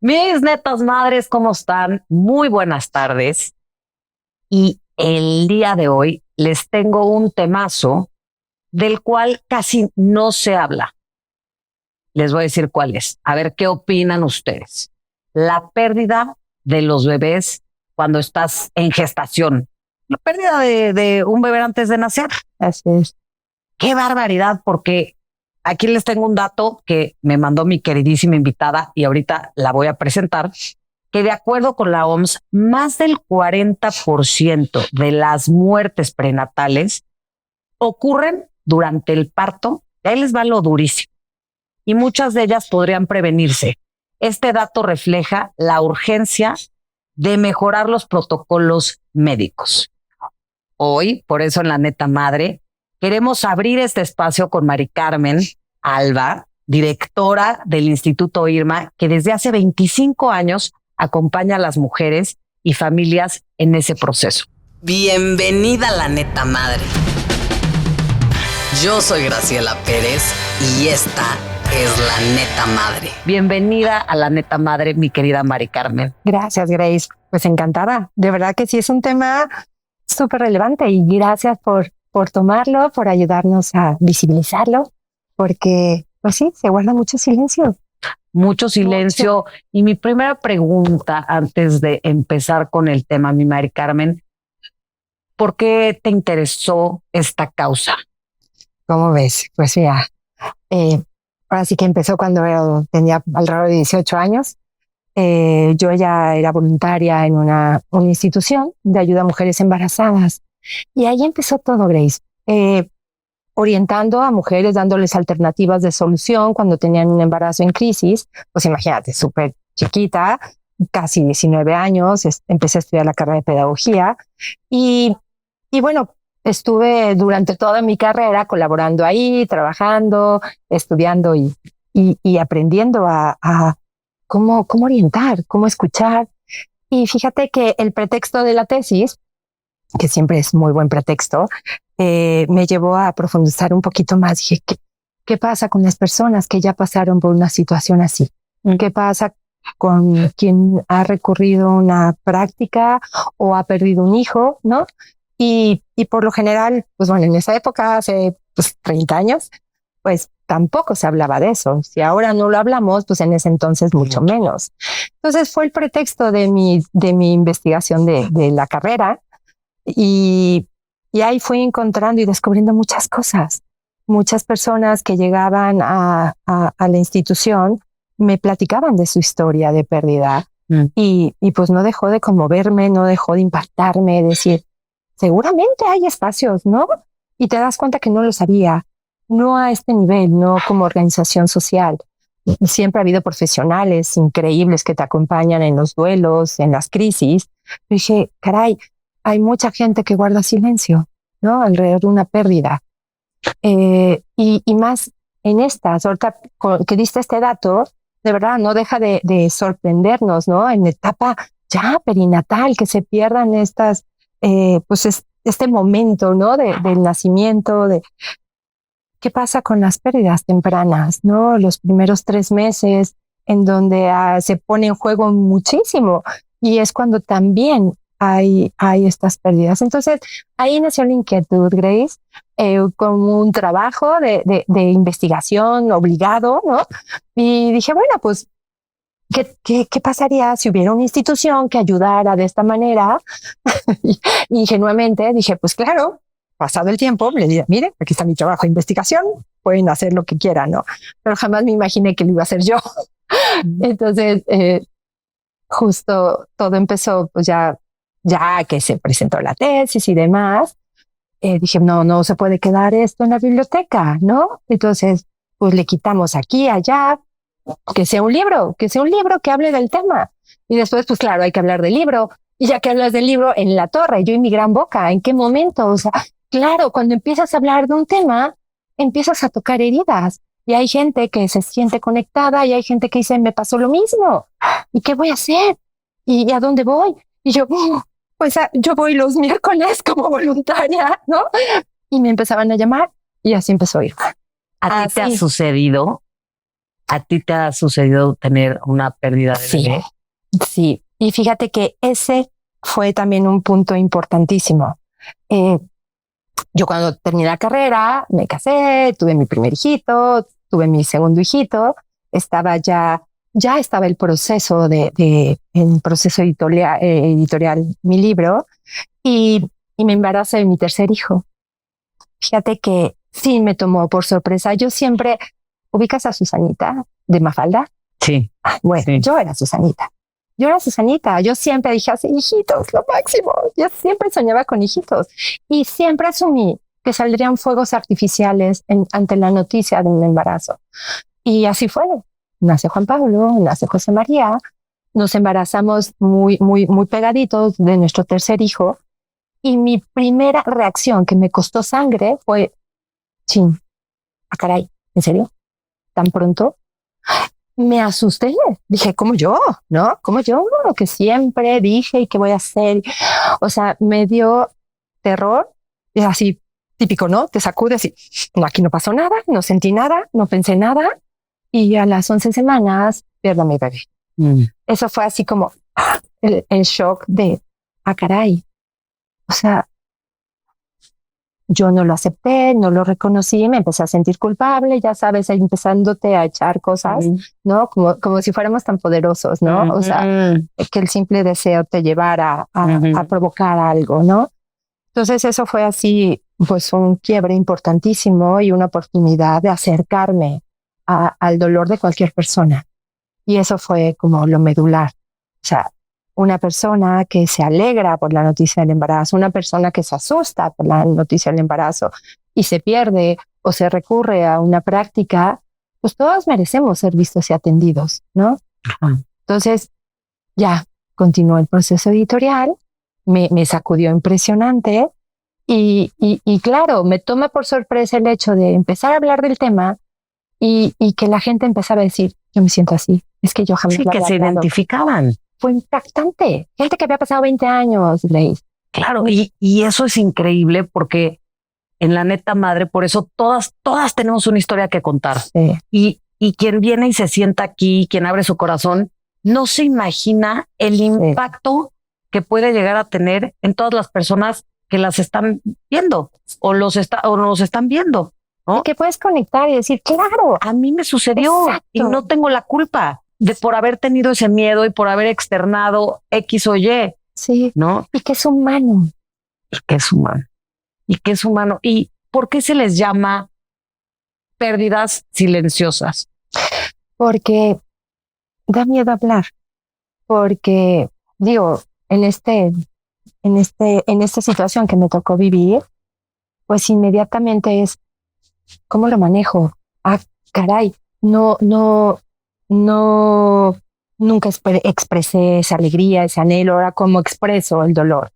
Mis netas madres, ¿cómo están? Muy buenas tardes. Y el día de hoy les tengo un temazo del cual casi no se habla. Les voy a decir cuál es. A ver qué opinan ustedes. La pérdida de los bebés cuando estás en gestación. La pérdida de un bebé antes de nacer. Así es. Qué barbaridad, porque aquí les tengo un dato que me mandó mi queridísima invitada y ahorita la voy a presentar, que de acuerdo con la OMS, más del 40% de las muertes prenatales ocurren durante el parto. Y ahí les va lo durísimo. Y muchas de ellas podrían prevenirse. Este dato refleja la urgencia de mejorar los protocolos médicos. Hoy, por eso en La Neta Madre, queremos abrir este espacio con Mari Carmen Alba, directora del Instituto IRMA, que desde hace 25 años acompaña a las mujeres y familias en ese proceso. Bienvenida a La Neta Madre. Yo soy Graciela Pérez y esta es La Neta Madre. Bienvenida a La Neta Madre, mi querida Mari Carmen. Gracias, Grace. Pues encantada. De verdad que sí es un tema súper relevante y gracias por tomarlo, por ayudarnos a visibilizarlo, porque pues sí, se guarda mucho silencio. Mucho silencio. Mucho. Y mi primera pregunta antes de empezar con el tema, mi Mari Carmen, ¿por qué te interesó esta causa? ¿Cómo ves? Pues mira, ahora sí que empezó cuando tenía alrededor de 18 años. Yo ya era voluntaria en una institución de ayuda a mujeres embarazadas. Y ahí empezó todo, Grace. Orientando a mujeres, dándoles alternativas de solución cuando tenían un embarazo en crisis. Pues imagínate, súper chiquita, casi 19 años, empecé a estudiar la carrera de pedagogía. Y bueno, estuve durante toda mi carrera colaborando ahí, trabajando, estudiando y aprendiendo a cómo orientar, cómo escuchar. Y fíjate que el pretexto de la tesis, que siempre es muy buen pretexto, me llevó a profundizar un poquito más. Dije, ¿qué pasa con las personas que ya pasaron por una situación así? ¿Qué pasa con quien ha recurrido a una práctica o ha perdido un hijo, ¿no? Y por lo general, pues bueno, en esa época, hace 30 años, pues tampoco se hablaba de eso. Si ahora no lo hablamos, pues en ese entonces mucho menos. Entonces fue el pretexto de mi investigación de la carrera y ahí fui encontrando y descubriendo muchas cosas. Muchas personas que llegaban a la institución me platicaban de su historia de pérdida y pues no dejó de conmoverme, no dejó de impactarme, decir, seguramente hay espacios, ¿no? Y te das cuenta que no lo sabía. No a este nivel, no como organización social. Siempre ha habido profesionales increíbles que te acompañan en los duelos, en las crisis. Y dije, caray, hay mucha gente que guarda silencio, ¿no? Alrededor de una pérdida. Y más en estas, ahorita que diste este dato, de verdad no deja de sorprendernos, ¿no? En etapa ya perinatal, que se pierdan estas, este momento, ¿no? Del nacimiento, ¿qué pasa con las pérdidas tempranas, no? Los primeros 3 meses en donde se pone en juego muchísimo y es cuando también hay estas pérdidas. Entonces, ahí nació la inquietud, Grace, con un trabajo de investigación obligado, ¿no? Y dije, bueno, pues, ¿qué pasaría si hubiera una institución que ayudara de esta manera? y ingenuamente dije, pues claro, pasado el tiempo, le dije, mire, aquí está mi trabajo de investigación, pueden hacer lo que quieran, ¿no? Pero jamás me imaginé que lo iba a hacer yo. Entonces, justo todo empezó, pues ya que se presentó la tesis y demás, dije, no se puede quedar esto en la biblioteca, ¿no? Entonces, pues le quitamos aquí, allá, que sea un libro que hable del tema. Y después, pues claro, hay que hablar del libro. Y ya que hablas del libro, en la torre, yo y mi gran boca, ¿en qué momento? O sea, claro, cuando empiezas a hablar de un tema, empiezas a tocar heridas. Y hay gente que se siente conectada y hay gente que dice, me pasó lo mismo. ¿Y qué voy a hacer? ¿Y a dónde voy? Y yo, pues yo voy los miércoles como voluntaria, ¿no? Y me empezaban a llamar y así empezó a ir. ¿A ti te ha sucedido ¿A ti te ha sucedido tener una pérdida de Sí, bebé? sí. Y fíjate que ese fue también un punto importantísimo. Yo cuando terminé la carrera, me casé, tuve mi primer hijito, tuve mi segundo hijito, estaba ya estaba el proceso en proceso editorial mi libro y me embaracé de mi tercer hijo. Fíjate que sí me tomó por sorpresa. Yo siempre, ¿ubicas a Susanita de Mafalda? Sí. Bueno, Sí. yo era Susanita. Yo siempre dije así, hijitos, lo máximo. Yo siempre soñaba con hijitos y siempre asumí que saldrían fuegos artificiales ante la noticia de un embarazo. Y así fue. Nace Juan Pablo, nace José María, nos embarazamos muy pegaditos de nuestro tercer hijo. Y mi primera reacción que me costó sangre fue, chin, caray, ¿en serio? ¿Tan pronto? Me asusté. Dije, ¿cómo yo? ¿No? ¿Cómo yo? Que siempre dije y qué voy a hacer. O sea, me dio terror. Es así típico, ¿no? Te sacudes y no, aquí no pasó nada, no sentí nada, no pensé nada. Y a las 11 semanas pierdo a mi bebé. Eso fue así como el shock de, caray. O sea, yo no lo acepté, no lo reconocí, me empecé a sentir culpable, ya sabes, empezándote a echar cosas, ¿no? Como si fuéramos tan poderosos, ¿no? O sea, que el simple deseo te llevara a provocar algo, ¿no? Entonces eso fue así, pues un quiebre importantísimo y una oportunidad de acercarme al dolor de cualquier persona. Y eso fue como lo medular. O sea, una persona que se alegra por la noticia del embarazo, una persona que se asusta por la noticia del embarazo y se pierde o se recurre a una práctica, pues todos merecemos ser vistos y atendidos, ¿no? Entonces, ya continuó el proceso editorial, me sacudió impresionante y claro, me toma por sorpresa el hecho de empezar a hablar del tema y que la gente empezaba a decir, yo me siento así, es que yo jamás Sí, que se identificaban. Fue impactante. Gente que había pasado 20 años, Grace. Claro, y eso es increíble porque en La Neta Madre, por eso todas tenemos una historia que contar. Sí. Y quien viene y se sienta aquí, quien abre su corazón, no se imagina el impacto que puede llegar a tener en todas las personas que las están viendo o nos están viendo, ¿no? Y que puedes conectar y decir, claro, a mí me sucedió. Exacto. Y no tengo la culpa de por haber tenido ese miedo y por haber externado X o Y. Sí, ¿no? Y que es humano. Y que es humano. Y que es humano. ¿Y por qué se les llama pérdidas silenciosas? Porque da miedo hablar. Porque, digo, en esta situación que me tocó vivir, pues inmediatamente es, ¿cómo lo manejo? Caray, nunca expresé esa alegría, ese anhelo, ahora cómo expreso el dolor.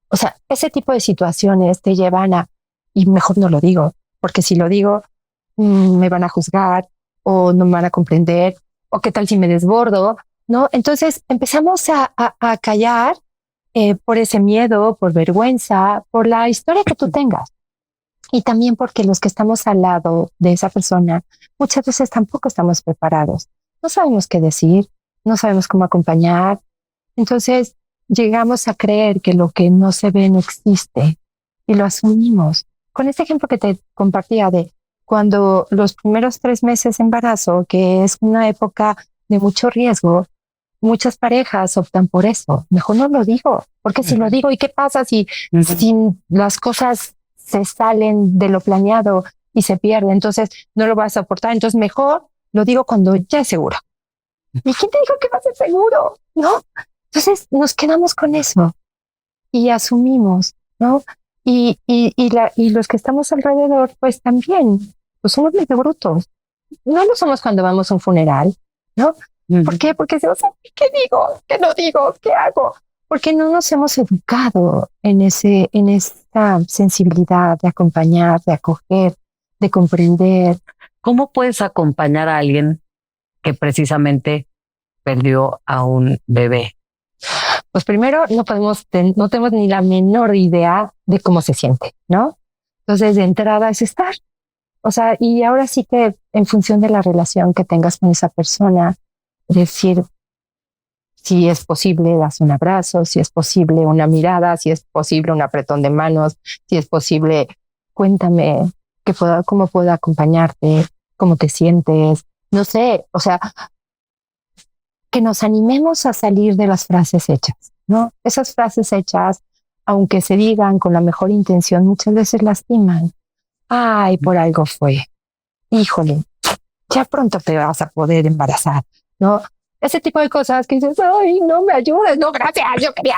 O sea, ese tipo de situaciones te llevan y mejor no lo digo, porque si lo digo, me van a juzgar o no me van a comprender, o qué tal si me desbordo, ¿no? Entonces empezamos a callar por ese miedo, por vergüenza, por la historia que tú tengas. Y también porque los que estamos al lado de esa persona, muchas veces tampoco estamos preparados. No sabemos qué decir, no sabemos cómo acompañar. Entonces llegamos a creer que lo que no se ve no existe y lo asumimos. Con este ejemplo que te compartía de cuando los primeros 3 meses de embarazo, que es una época de mucho riesgo, muchas parejas optan por eso. Mejor no lo digo, porque si lo digo, ¿y qué pasa si las cosas se salen de lo planeado y se pierden? Entonces no lo vas a soportar. Entonces mejor lo digo cuando ya es seguro. ¿Y quién te dijo que va a ser seguro? ¿No? Entonces nos quedamos con eso y asumimos, ¿no? Y los que estamos alrededor, pues también, pues somos medio brutos. No lo somos cuando vamos a un funeral, ¿no? ¿Por qué? Porque decimos, ¿qué digo? ¿Qué no digo? ¿Qué hago? Porque no nos hemos educado en esta sensibilidad de acompañar, de acoger, de comprender. ¿Cómo puedes acompañar a alguien que precisamente perdió a un bebé? Pues primero no tenemos ni la menor idea de cómo se siente, ¿no? Entonces de entrada es estar O sea, y ahora sí que en función de la relación que tengas con esa persona, decir si es posible, das un abrazo, si es posible una mirada, si es posible un apretón de manos, si es posible, cuéntame cómo puedo acompañarte, cómo te sientes, no sé, o sea, que nos animemos a salir de las frases hechas, ¿no? Esas frases hechas, aunque se digan con la mejor intención, muchas veces lastiman. Ay, por algo fue. Híjole, ya pronto te vas a poder embarazar, ¿no? Ese tipo de cosas que dices, ay, no me ayudes, no, gracias, yo quería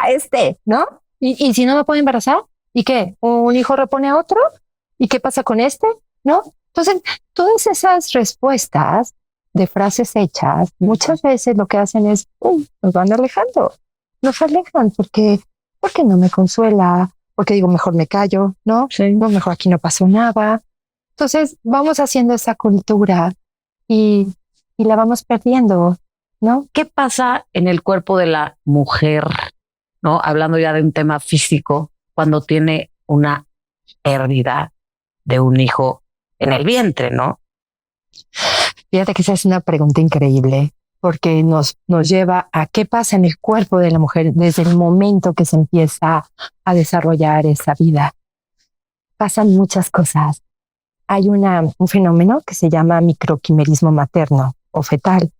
¿no? Y si no me puedo embarazar, ¿y qué? ¿Un hijo repone a otro? ¿Y qué pasa con este? ¿No? Entonces, todas esas respuestas de frases hechas, muchas veces lo que hacen es, nos van alejando, nos alejan porque no me consuela, porque digo, mejor me callo, ¿no? Sí. No, mejor aquí no pasó nada. Entonces, vamos haciendo esa cultura y la vamos perdiendo, ¿no? ¿Qué pasa en el cuerpo de la mujer, no? Hablando ya de un tema físico, cuando tiene una pérdida de un hijo en el vientre, ¿no? Fíjate que esa es una pregunta increíble porque nos lleva a qué pasa en el cuerpo de la mujer desde el momento que se empieza a desarrollar esa vida. Pasan muchas cosas. Hay un fenómeno que se llama microquimerismo materno o fetal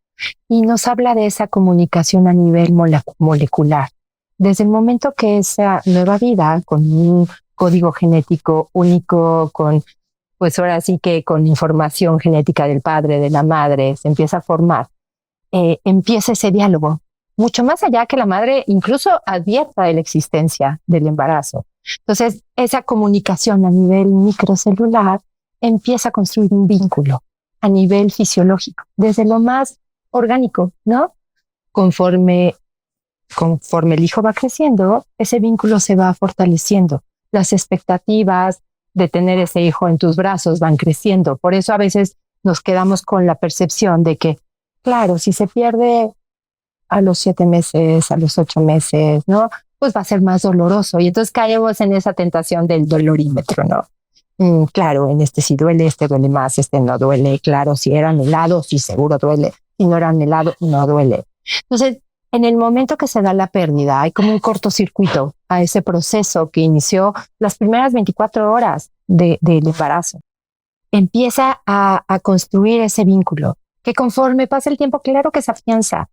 y nos habla de esa comunicación a nivel molecular. Desde el momento que esa nueva vida con un código genético único, pues ahora sí que con información genética del padre, de la madre, se empieza a formar, empieza ese diálogo, mucho más allá que la madre incluso advierta de la existencia del embarazo. Entonces, esa comunicación a nivel microcelular empieza a construir un vínculo a nivel fisiológico, desde lo más orgánico, ¿no? Conforme el hijo va creciendo, ese vínculo se va fortaleciendo. Las expectativas de tener ese hijo en tus brazos van creciendo. Por eso a veces nos quedamos con la percepción de que, claro, si se pierde a los 7 meses, a los 8 meses, ¿no? Pues va a ser más doloroso. Y entonces caemos en esa tentación del dolorímetro, ¿no? Claro, en este sí duele, este duele más, este no duele. Claro, si era anhelado, sí seguro duele. Si no era anhelado, no duele. Entonces, en el momento que se da la pérdida, hay como un cortocircuito a ese proceso que inició las primeras 24 horas del embarazo. Empieza a construir ese vínculo que conforme pasa el tiempo, claro que se afianza,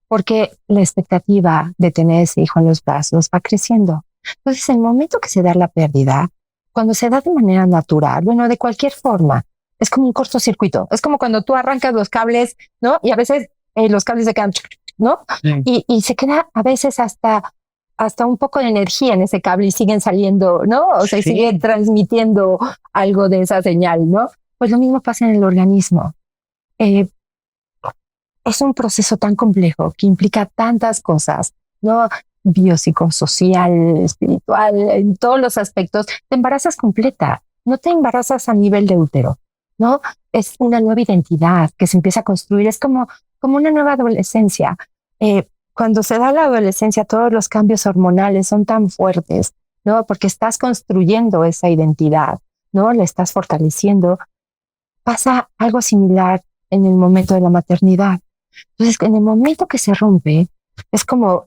porque la expectativa de tener ese hijo en los brazos va creciendo. Entonces, en el momento que se da la pérdida, cuando se da de manera natural, bueno, de cualquier forma, es como un cortocircuito. Es como cuando tú arrancas los cables, ¿no? Y a veces los cables se quedan, ¿no? Sí. Y se queda a veces hasta un poco de energía en ese cable y siguen saliendo, ¿no? O sea, sí, siguen transmitiendo algo de esa señal, ¿no? Pues lo mismo pasa en el organismo. Es un proceso tan complejo que implica tantas cosas, ¿no? Biopsicosocial, espiritual, en todos los aspectos. Te embarazas completa, no te embarazas a nivel de útero, ¿no? Es una nueva identidad que se empieza a construir, es como una nueva adolescencia. Cuando se da la adolescencia, todos los cambios hormonales son tan fuertes, ¿no? Porque estás construyendo esa identidad, ¿no? La estás fortaleciendo. Pasa algo similar en el momento de la maternidad. Entonces, en el momento que se rompe, es como,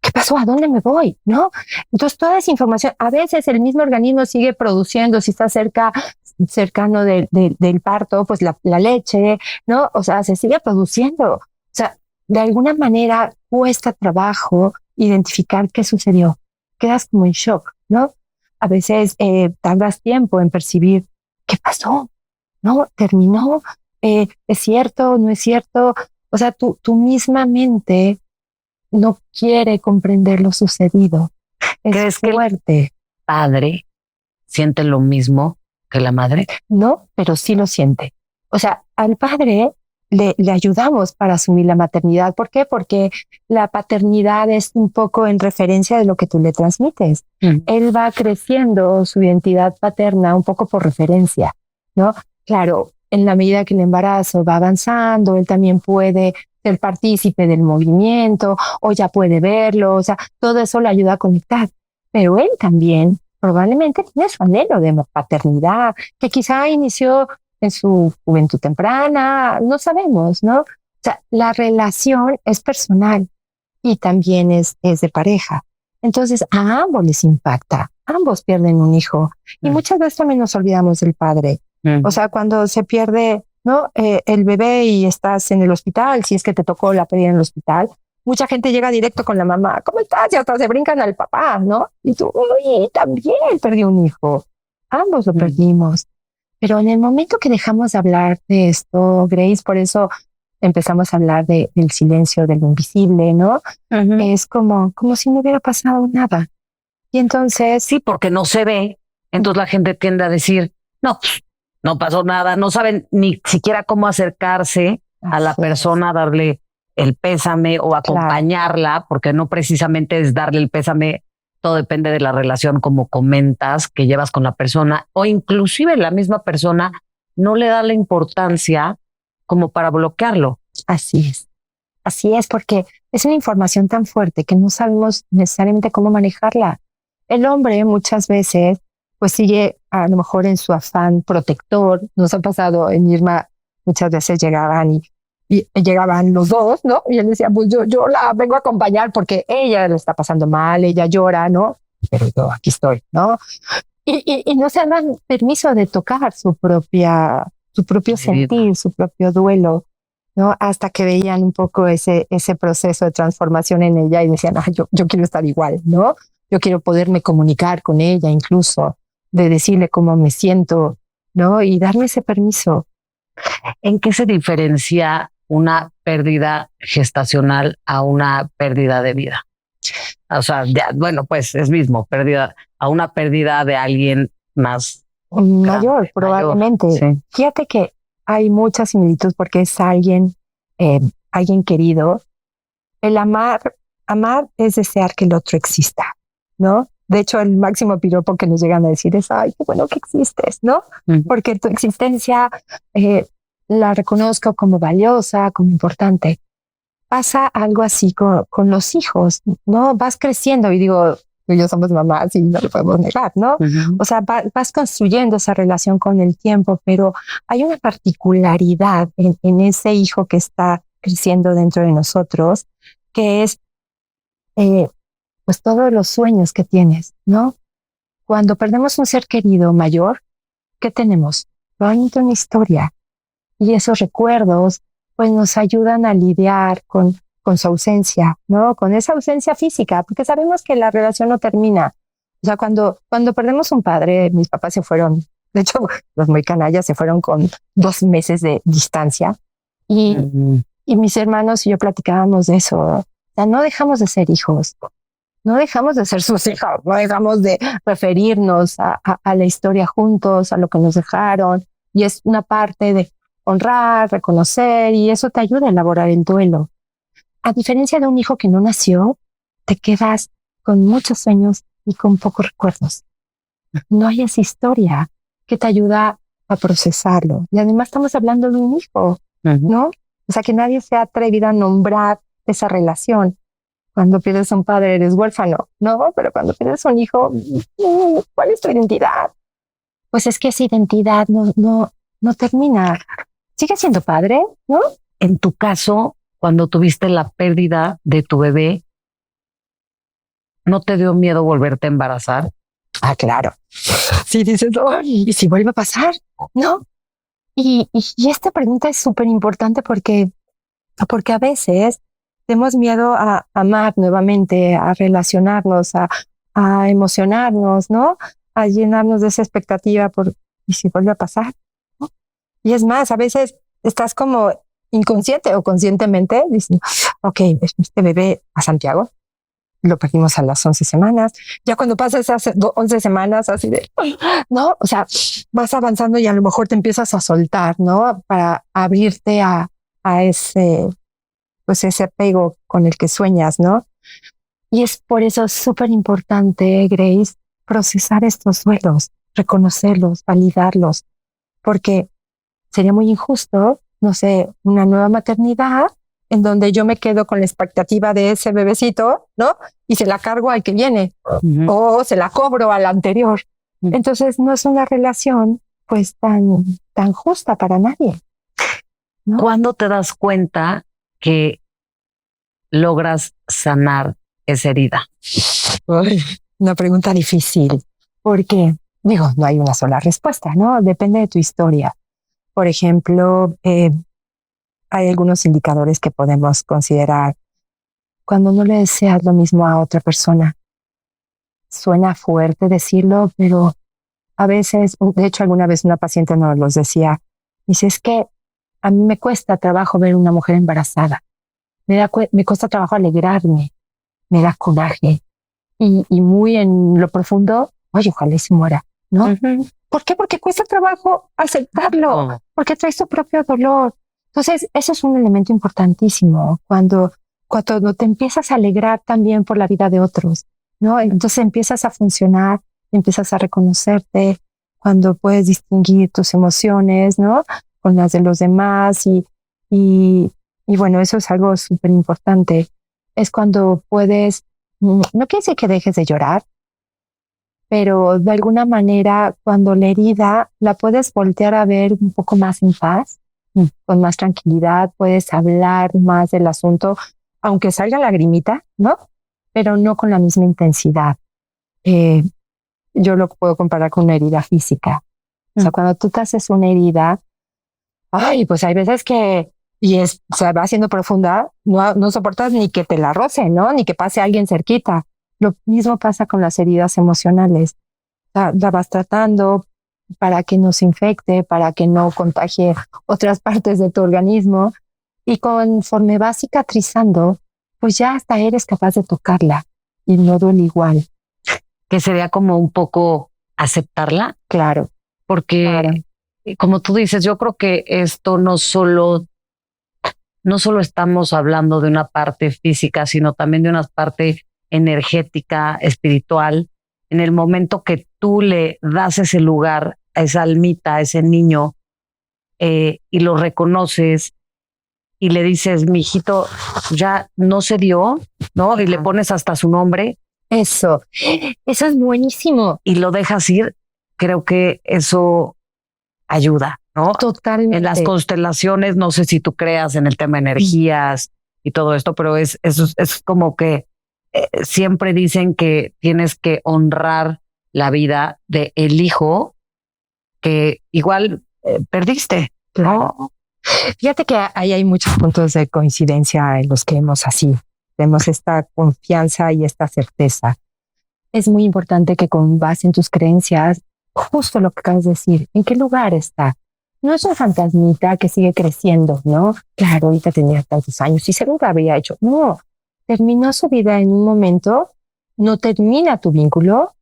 ¿qué pasó? ¿A dónde me voy? ¿No? Entonces, toda esa información, a veces el mismo organismo sigue produciendo, si está cercano del parto, pues la leche, ¿no? O sea, se sigue produciendo. O sea, de alguna manera cuesta trabajo identificar qué sucedió. Quedas como en shock, ¿no? A veces tardas tiempo en percibir qué pasó, ¿no? Terminó, ¿es cierto? ¿No es cierto? O sea, tu misma mente no quiere comprender lo sucedido. ¿Crees fuerte. Que el padre siente lo mismo que la madre? No, pero sí lo siente. O sea, al padre le ayudamos para asumir la maternidad. ¿Por qué? Porque la paternidad es un poco en referencia de lo que tú le transmites. Él va creciendo su identidad paterna un poco por referencia, ¿no? Claro, en la medida que el embarazo va avanzando, él también puede ser partícipe del movimiento o ya puede verlo, o sea, todo eso le ayuda a conectar. Pero él también probablemente tiene su anhelo de paternidad, que quizá inició en su juventud temprana, no sabemos, ¿no? O sea, la relación es personal y también es de pareja. Entonces, a ambos les impacta, ambos pierden un hijo. Y muchas veces también nos olvidamos del padre. O sea, cuando se pierde, ¿no? El bebé y estás en el hospital, si es que te tocó la pérdida en el hospital, mucha gente llega directo con la mamá, ¿cómo estás? Y hasta se brincan al papá, ¿no? Y tú, oye, también perdí un hijo. Ambos lo perdimos. Pero en el momento que dejamos de hablar de esto, Grace, por eso empezamos a hablar del silencio, de lo invisible, ¿no? Es como si no hubiera pasado nada. Y entonces... Sí, porque no se ve. Entonces la gente tiende a decir, no, no pasó nada. No saben ni siquiera cómo acercarse a la persona, darle el pésame o acompañarla, porque no precisamente es darle el pésame. Todo depende de la relación, como comentas, que llevas con la persona, o inclusive la misma persona no le da la importancia como para bloquearlo. Así es, porque es una información tan fuerte que no sabemos necesariamente cómo manejarla. El hombre muchas veces pues sigue a lo mejor en su afán protector. Nos ha pasado en Irma, muchas veces llegaban y llegaban los dos, ¿no? Y él decía, pues yo la vengo a acompañar porque ella le está pasando mal, ella llora, ¿no? Pero yo aquí estoy, ¿no? Y no se dan permiso de tocar su propio sentir, su propio duelo, ¿no? Hasta que veían un poco ese proceso de transformación en ella y decían, yo quiero estar igual, ¿no? Yo quiero poderme comunicar con ella, incluso de decirle cómo me siento, ¿no? Y darme ese permiso. ¿En qué se diferencia una pérdida gestacional a una pérdida de vida? O sea, bueno, pues es mismo, pérdida a una pérdida de alguien más mayor, probablemente. Sí. Fíjate que hay mucha similitud porque es alguien querido. El amar es desear que el otro exista, ¿no? De hecho, el máximo piropo que nos llegan a decir es, ay, qué bueno que existes, ¿no? Porque tu existencia la reconozco como valiosa, como importante. Pasa algo así con los hijos, ¿no? Vas creciendo y digo, tú y yo somos mamás y no lo podemos negar, ¿no? O sea, vas construyendo esa relación con el tiempo, pero hay una particularidad en ese hijo que está creciendo dentro de nosotros, que es pues todos los sueños que tienes, ¿no? Cuando perdemos un ser querido mayor, ¿qué tenemos? Probablemente una historia. Y esos recuerdos pues nos ayudan a lidiar con su ausencia, ¿no? Con esa ausencia física, porque sabemos que la relación no termina. O sea, cuando perdemos un padre, mis papás se fueron, de hecho, los muy canallas se fueron con 2 meses de distancia y mis hermanos y yo platicábamos de eso. O sea, no dejamos de ser hijos, no dejamos de ser sus hijos, no dejamos de referirnos a la historia juntos, a lo que nos dejaron, y es una parte de honrar, reconocer, y eso te ayuda a elaborar el duelo. A diferencia de un hijo que no nació, te quedas con muchos sueños y con pocos recuerdos. No hay esa historia que te ayuda a procesarlo. Y además estamos hablando de un hijo, ¿no? O sea, que nadie se ha atrevido a nombrar esa relación. Cuando pierdes a un padre eres huérfano, ¿no? Pero cuando pierdes a un hijo, ¿cuál es tu identidad? Pues es que esa identidad no termina. Sigue siendo padre, ¿no? En tu caso, cuando tuviste la pérdida de tu bebé, ¿no te dio miedo volverte a embarazar? Ah, claro. Sí, dices, ¿y si vuelve a pasar? ¿No? Y esta pregunta es súper importante porque a veces tenemos miedo a amar nuevamente, a relacionarnos, a emocionarnos, ¿no? A llenarnos de esa expectativa ¿y si vuelve a pasar? ¿No? Y es más, a veces estás como inconsciente o conscientemente diciendo, ok, este bebé a Santiago lo perdimos a las 11 semanas. Ya cuando pasas esas 11 semanas así de, ¿no? O sea, vas avanzando y a lo mejor te empiezas a soltar, ¿no? Para abrirte a ese apego con el que sueñas, ¿no? Y es por eso súper importante, Grace, procesar estos duelos, reconocerlos, validarlos, porque sería muy injusto, no sé, una nueva maternidad en donde yo me quedo con la expectativa de ese bebecito, ¿no? Y se la cargo al que viene o se la cobro al anterior. Entonces no es una relación pues tan justa para nadie, ¿no? ¿Cuándo te das cuenta que logras sanar esa herida? Uy, una pregunta difícil, porque digo, no hay una sola respuesta, ¿no? Depende de tu historia. Por ejemplo, hay algunos indicadores que podemos considerar. Cuando no le deseas lo mismo a otra persona, suena fuerte decirlo, pero a veces, de hecho, alguna vez una paciente nos los decía, dice, es que a mí me cuesta trabajo ver una mujer embarazada. Me cuesta trabajo alegrarme, me da coraje. Y muy en lo profundo, oye, ojalá y se muera, ¿no? ¿Por qué? Porque cuesta trabajo aceptarlo, porque trae su propio dolor. Entonces, eso es un elemento importantísimo cuando te empiezas a alegrar también por la vida de otros, ¿no? Entonces empiezas a funcionar, empiezas a reconocerte, cuando puedes distinguir tus emociones, ¿no? Con las de los demás y bueno, eso es algo súper importante. Es cuando puedes, no quiere decir que dejes de llorar, pero de alguna manera cuando la herida la puedes voltear a ver un poco más en paz, con más tranquilidad, puedes hablar más del asunto, aunque salga lagrimita, ¿no? Pero no con la misma intensidad. Yo lo puedo comparar con una herida física. O sea, cuando tú te haces una herida, ay, pues hay veces que, se va haciendo profunda, no soportas ni que te la roce, ¿no? Ni que pase alguien cerquita. Lo mismo pasa con las heridas emocionales. La vas tratando para que no se infecte, para que no contagie otras partes de tu organismo. Y conforme vas cicatrizando, pues ya hasta eres capaz de tocarla y no duele igual. Que sería como un poco aceptarla. Claro. Porque, como tú dices, yo creo que esto no solo estamos hablando de una parte física, sino también de una parte energética, espiritual. En el momento que tú le das ese lugar a esa almita, a ese niño, y lo reconoces y le dices, mijito, ya no se dio, ¿no? Y le pones hasta su nombre. Eso es buenísimo. Y lo dejas ir, creo que eso ayuda, ¿no? Totalmente. En las constelaciones, no sé si tú creas en el tema de energías y todo esto, pero es como que siempre dicen que tienes que honrar la vida de el hijo que igual perdiste, ¿no? Claro. Fíjate que ahí hay muchos puntos de coincidencia en los que tenemos esta confianza y esta certeza. Es muy importante que con base en tus creencias, justo lo que acabas de decir, ¿en qué lugar está? No es un fantasmita que sigue creciendo, ¿no? Claro, ahorita tenía tantos años y seguro habría hecho. No, terminó su vida en un momento, no termina tu vínculo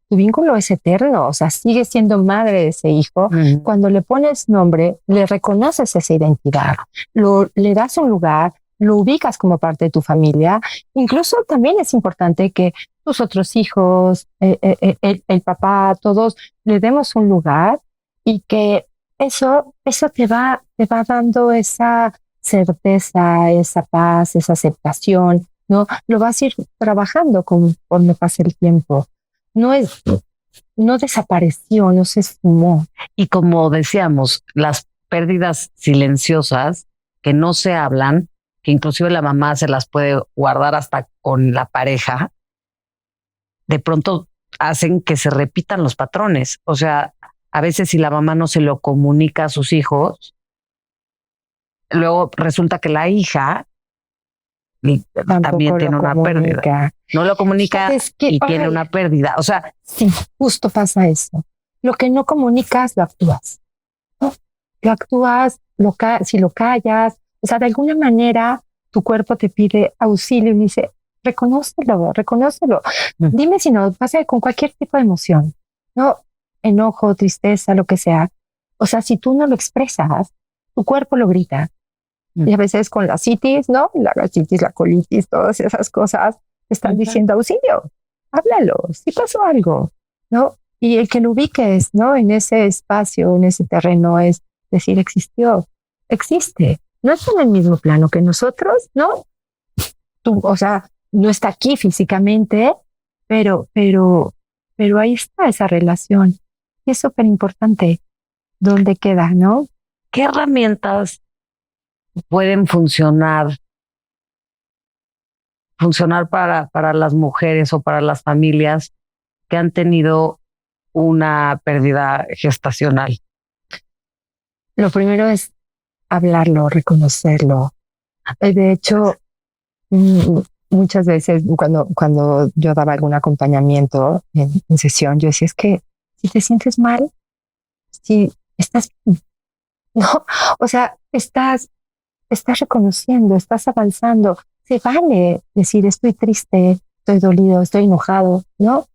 es eterno, o sea, sigue siendo madre de ese hijo. Cuando le pones nombre, le reconoces esa identidad, le das un lugar, lo ubicas como parte de tu familia. Incluso también es importante que tus otros hijos, el papá, todos le demos un lugar y que eso te va dando esa certeza, esa paz, esa aceptación, ¿no? Lo vas a ir trabajando conforme pase el tiempo. No desapareció, no se esfumó. Y como decíamos, las pérdidas silenciosas que no se hablan, que inclusive la mamá se las puede guardar hasta con la pareja, de pronto hacen que se repitan los patrones. O sea, a veces si la mamá no se lo comunica a sus hijos, luego resulta que la hija también tiene una pérdida. No lo comunica y tiene una pérdida. O sea, sí, justo pasa eso. Lo que no comunicas, lo actúas. ¿No? Lo actúas, si lo callas. O sea, de alguna manera tu cuerpo te pide auxilio y dice, reconócelo. Dime si no, pasa con cualquier tipo de emoción, ¿no? Enojo, tristeza, lo que sea. O sea, si tú no lo expresas, tu cuerpo lo grita. Y a veces con la citis, ¿no? La gastritis, la colitis, todas esas cosas están diciendo auxilio, háblalo, si pasó algo, ¿no? Y el que lo ubiques, ¿no? En ese espacio, en ese terreno, es decir, existe, no está en el mismo plano que nosotros, ¿no? Tú, o sea, no está aquí físicamente, pero ahí está esa relación. Y es súper importante dónde queda, ¿no? ¿Qué herramientas pueden funcionar para las mujeres o para las familias que han tenido una pérdida gestacional? Lo primero es hablarlo, reconocerlo. De hecho, muchas veces cuando yo daba algún acompañamiento en sesión, yo decía, es que si te sientes mal, si estás, no, o sea, estás reconociendo, estás avanzando. Se vale decir, estoy triste, estoy dolido, estoy enojado, ¿no?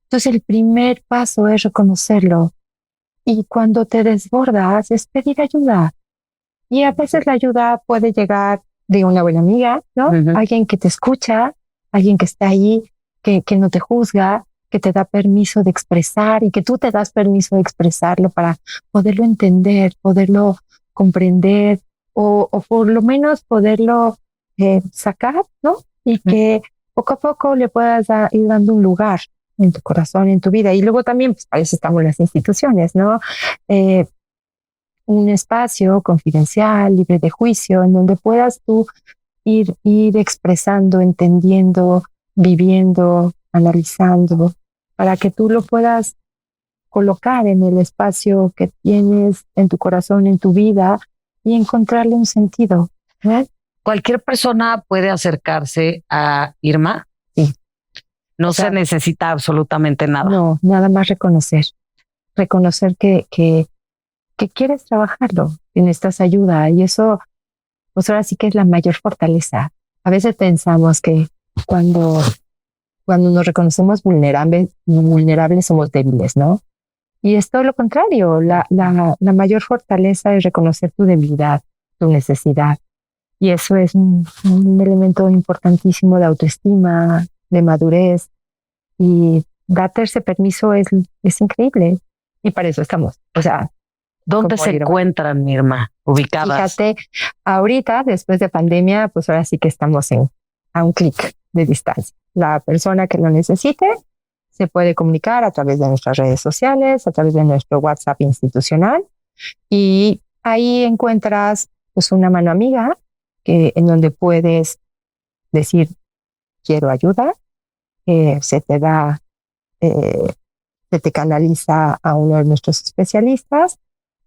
Entonces el primer paso es reconocerlo. Y cuando te desbordas, es pedir ayuda. Y a veces la ayuda puede llegar de una buena amiga, ¿no? Ujú. Alguien que te escucha, alguien que está ahí, que no te juzga, que te da permiso de expresar y que tú te das permiso de expresarlo para poderlo entender, poderlo comprender o por lo menos poderlo sacar, ¿no? Y que poco a poco le puedas ir dando un lugar en tu corazón, en tu vida. Y luego también, pues para eso estamos las instituciones, ¿no? Un espacio confidencial, libre de juicio, en donde puedas tú ir expresando, entendiendo, viviendo, analizando, para que tú lo puedas colocar en el espacio que tienes en tu corazón, en tu vida y encontrarle un sentido. ¿No? ¿Cualquier persona puede acercarse a Irma? Sí. No O sea, se necesita absolutamente nada. No, nada más reconocer. Reconocer que quieres trabajarlo, que necesitas ayuda y eso, pues ahora sí que es la mayor fortaleza. A veces pensamos que cuando nos reconocemos vulnerables somos débiles, ¿no? Y es todo lo contrario. La mayor fortaleza es reconocer tu debilidad, tu necesidad. Y eso es un elemento importantísimo de autoestima, de madurez. Y darte ese permiso es increíble. Y para eso estamos. O sea, ¿dónde como se Irma. encuentran, Irma, ubicadas? Fíjate, ahorita, después de pandemia, pues ahora sí que estamos a un clic de distancia. La persona que lo necesite se puede comunicar a través de nuestras redes sociales, a través de nuestro WhatsApp institucional y ahí encuentras pues una mano amiga en donde puedes decir quiero ayuda, se te da, eh, se te canaliza a uno de nuestros especialistas,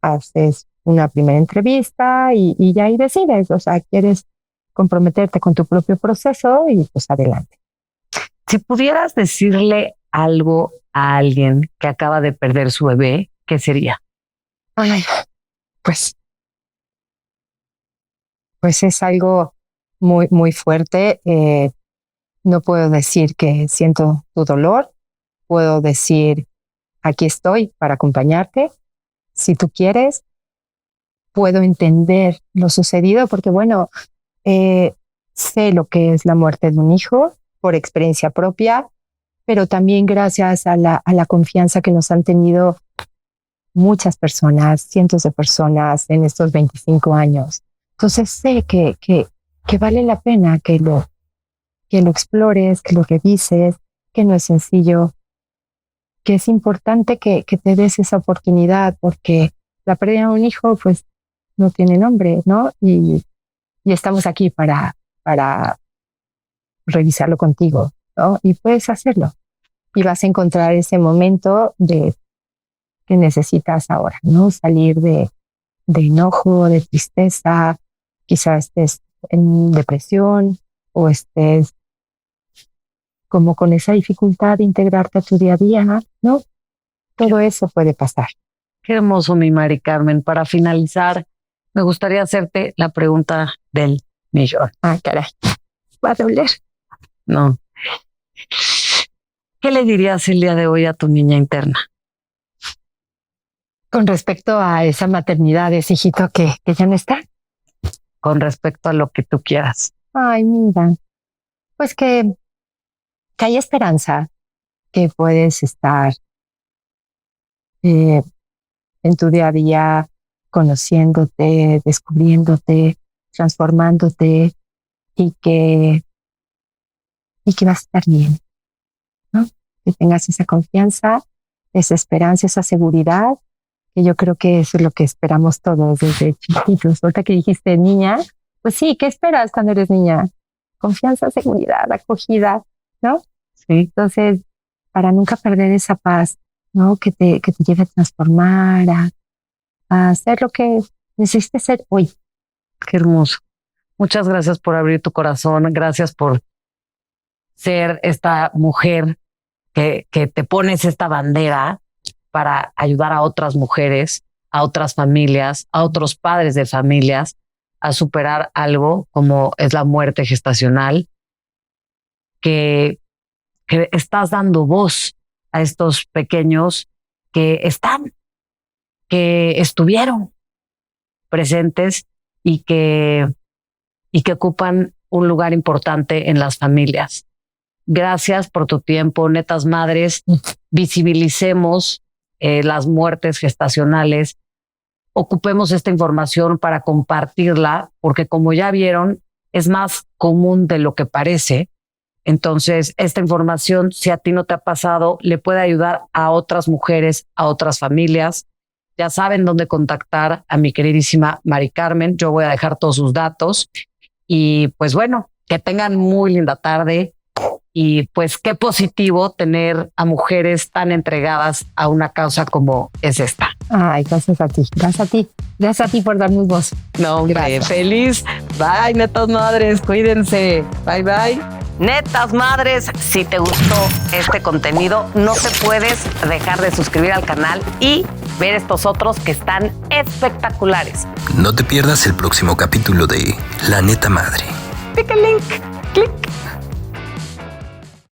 haces una primera entrevista y ya ahí decides, o sea, quieres comprometerte con tu propio proceso y pues adelante. Si pudieras decirle algo a alguien que acaba de perder su bebé, ¿qué sería? Ay, pues es algo muy, muy fuerte. No puedo decir que siento tu dolor, puedo decir aquí estoy para acompañarte. Si tú quieres, puedo entender lo sucedido porque, bueno, sé lo que es la muerte de un hijo por experiencia propia, pero también gracias a la confianza que nos han tenido muchas personas, cientos de personas en estos 25 años. Entonces sé que vale la pena que lo explores, que lo revises, que no es sencillo, que es importante que te des esa oportunidad porque la pérdida de un hijo pues no tiene nombre, ¿no? Y estamos aquí para revisarlo contigo, ¿no? Y puedes hacerlo. Y vas a encontrar ese momento que necesitas ahora, ¿no? Salir de enojo, de tristeza, quizás estés en depresión o estés como con esa dificultad de integrarte a tu día a día, ¿no? Todo eso puede pasar. Qué hermoso, mi Mari Carmen. Para finalizar, me gustaría hacerte la pregunta del millón. Ah, caray, va a doler. No. ¿Qué le dirías el día de hoy a tu niña interna? Con respecto a esa maternidad, ese hijito que ya no está. Con respecto a lo que tú quieras. Ay, mira, pues que hay esperanza, que puedes estar en tu día a día conociéndote, descubriéndote, transformándote y que vas a estar bien, ¿no? Que tengas esa confianza, esa esperanza, esa seguridad, que yo creo que eso es lo que esperamos todos desde chiquitos. Ahorita que dijiste niña, pues sí, ¿qué esperas cuando eres niña? Confianza, seguridad, acogida, ¿no? Sí. Entonces, para nunca perder esa paz, ¿no? Que te lleve a transformar, a hacer lo que necesites ser hoy. Qué hermoso. Muchas gracias por abrir tu corazón. Gracias por ser esta mujer que te pones esta bandera para ayudar a otras mujeres, a otras familias, a otros padres de familias a superar algo como es la muerte gestacional, que estás dando voz a estos pequeños que estuvieron presentes y que ocupan un lugar importante en las familias. Gracias por tu tiempo, netas madres. Visibilicemos las muertes gestacionales. Ocupemos esta información para compartirla, porque como ya vieron, es más común de lo que parece. Entonces, esta información, si a ti no te ha pasado, le puede ayudar a otras mujeres, a otras familias. Ya saben dónde contactar a mi queridísima Mari Carmen. Yo voy a dejar todos sus datos. Y pues bueno, que tengan muy linda tarde. Y pues qué positivo tener a mujeres tan entregadas a una causa como es esta. Ay, gracias a ti, gracias a ti. Gracias a ti por darnos voz. No, hombre, gracias. Feliz. Bye, netas madres, cuídense. Bye, bye. Netas madres, si te gustó este contenido, no te puedes dejar de suscribir al canal y ver estos otros que están espectaculares. No te pierdas el próximo capítulo de La Neta Madre. Pica el link, clic.